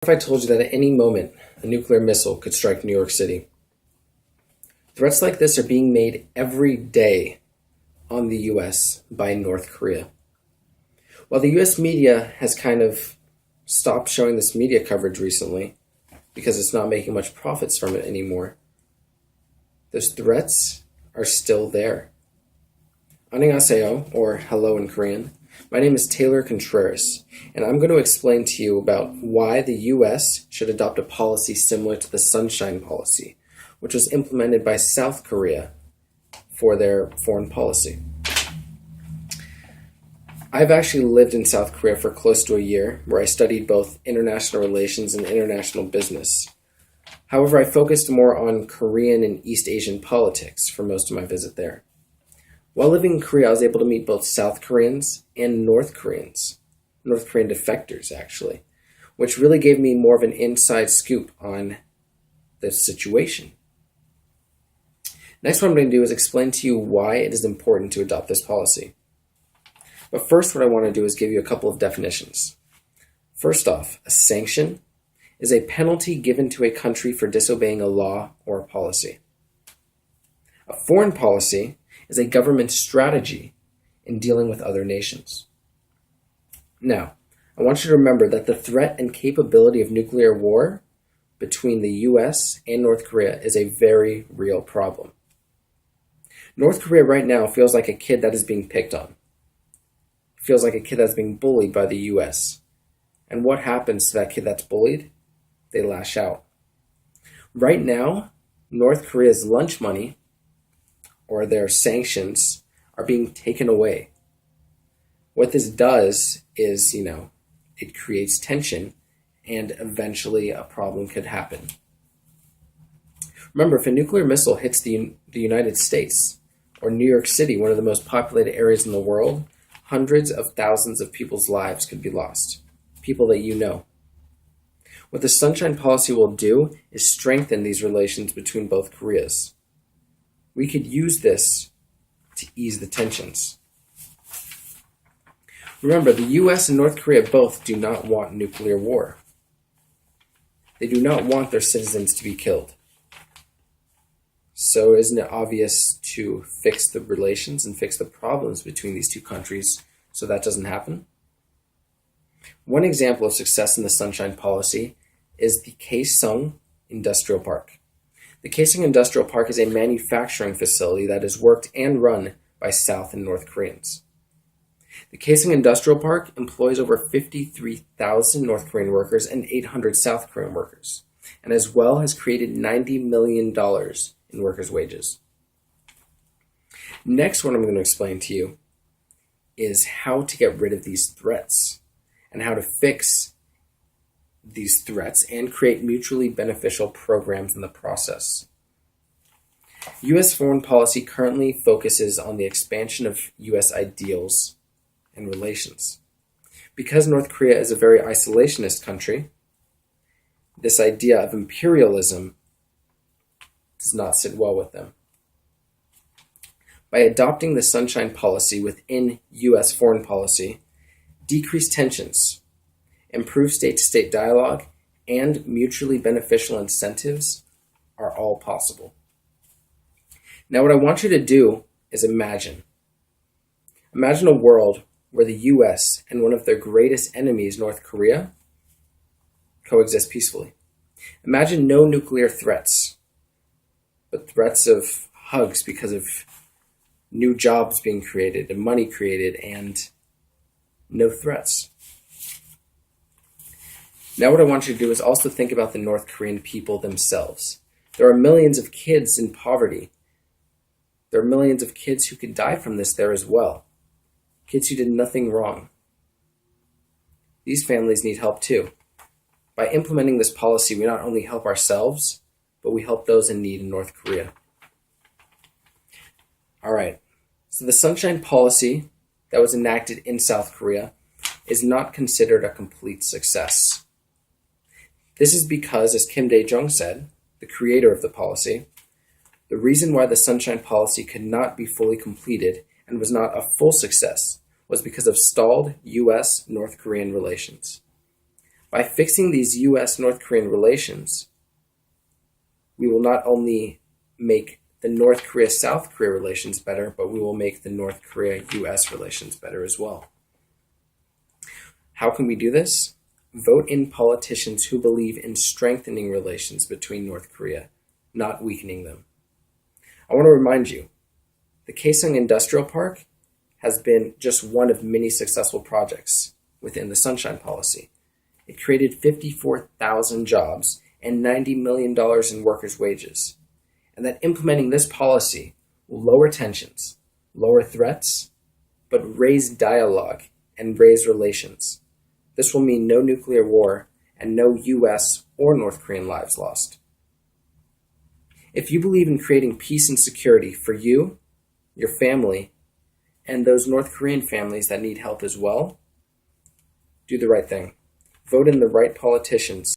If I told you that at any moment a nuclear missile could strike New York City? Threats like this are being made every day on the US by North Korea. While the US media has kind of stopped showing this media coverage recently because it's not making much profits from it anymore, those threats are still there. Annyeonghaseyo, or hello in Korean. My name is Taylor Contreras, and I'm going to explain to you about why the US should adopt a policy similar to the Sunshine Policy, which was implemented by South Korea for their foreign policy. I've actually lived in South Korea for close to a year, where I studied both international relations and international business. However, I focused more on Korean and East Asian politics for most of my visit there. While living in Korea, I was able to meet both South Koreans and North Koreans, North Korean defectors actually, which really gave me more of an inside scoop on the situation. Next, what I'm going to do is explain to you why it is important to adopt this policy. But first, what I want to do is give you a couple of definitions. First off, a sanction is a penalty given to a country for disobeying a law or a policy. A foreign policy is a government strategy in dealing with other nations. Now, I want you to remember that the threat and capability of nuclear war between the US and North Korea is a very real problem. North Korea right now feels like a kid that is being picked on. It feels like a kid that's being bullied by the US. And what happens to that kid that's bullied? They lash out. Right now, North Korea's lunch money, or their sanctions, are being taken away. What this does is, it creates tension, and eventually a problem could happen. Remember, if a nuclear missile hits the United States, or New York City, one of the most populated areas in the world, hundreds of thousands of people's lives could be lost. People that you know. What the Sunshine Policy will do is strengthen these relations between both Koreas. We could use this to ease the tensions. Remember, the US and North Korea both do not want nuclear war. They do not want their citizens to be killed. So isn't it obvious to fix the relations and fix the problems between these two countries so that doesn't happen? One example of success in the Sunshine Policy is the Kaesong Industrial Park. The Kaesong Industrial Park is a manufacturing facility that is worked and run by South and North Koreans. The Kaesong Industrial Park employs over 53,000 North Korean workers and 800 South Korean workers, and as well has created $90 million in workers' wages. Next, what I'm going to explain to you is how to get rid of these threats and how to fix these threats and create mutually beneficial programs in the process. U.S. foreign policy currently focuses on the expansion of U.S. ideals and relations. Because North Korea is a very isolationist country, this idea of imperialism does not sit well with them. By adopting the Sunshine Policy within U.S. foreign policy, decreased tensions, improve state-to-state dialogue, and mutually beneficial incentives are all possible. Now, what I want you to do is imagine. Imagine a world where the US and one of their greatest enemies, North Korea, coexist peacefully. Imagine no nuclear threats, but threats of hugs because of new jobs being created and money created, and no threats. Now what I want you to do is also think about the North Korean people themselves. There are millions of kids in poverty. There are millions of kids who could die from this there as well. Kids who did nothing wrong. These families need help too. By implementing this policy, we not only help ourselves, but we help those in need in North Korea. All right, so the Sunshine Policy that was enacted in South Korea is not considered a complete success. This is because, as Kim Dae-jung said, the creator of the policy, the reason why the Sunshine Policy could not be fully completed and was not a full success was because of stalled U.S.-North Korean relations. By fixing these U.S.-North Korean relations, we will not only make the North Korea-South Korea relations better, but we will make the North Korea-U.S. relations better as well. How can we do this? Vote in politicians who believe in strengthening relations between North Korea, not weakening them. I want to remind you, the Kaesong Industrial Park has been just one of many successful projects within the Sunshine Policy. It created 54,000 jobs and $90 million in workers' wages. And that implementing this policy will lower tensions, lower threats, but raise dialogue and raise relations. This will mean no nuclear war and no U.S. or North Korean lives lost. If you believe in creating peace and security for you, your family, and those North Korean families that need help as well, do the right thing. Vote in the right politicians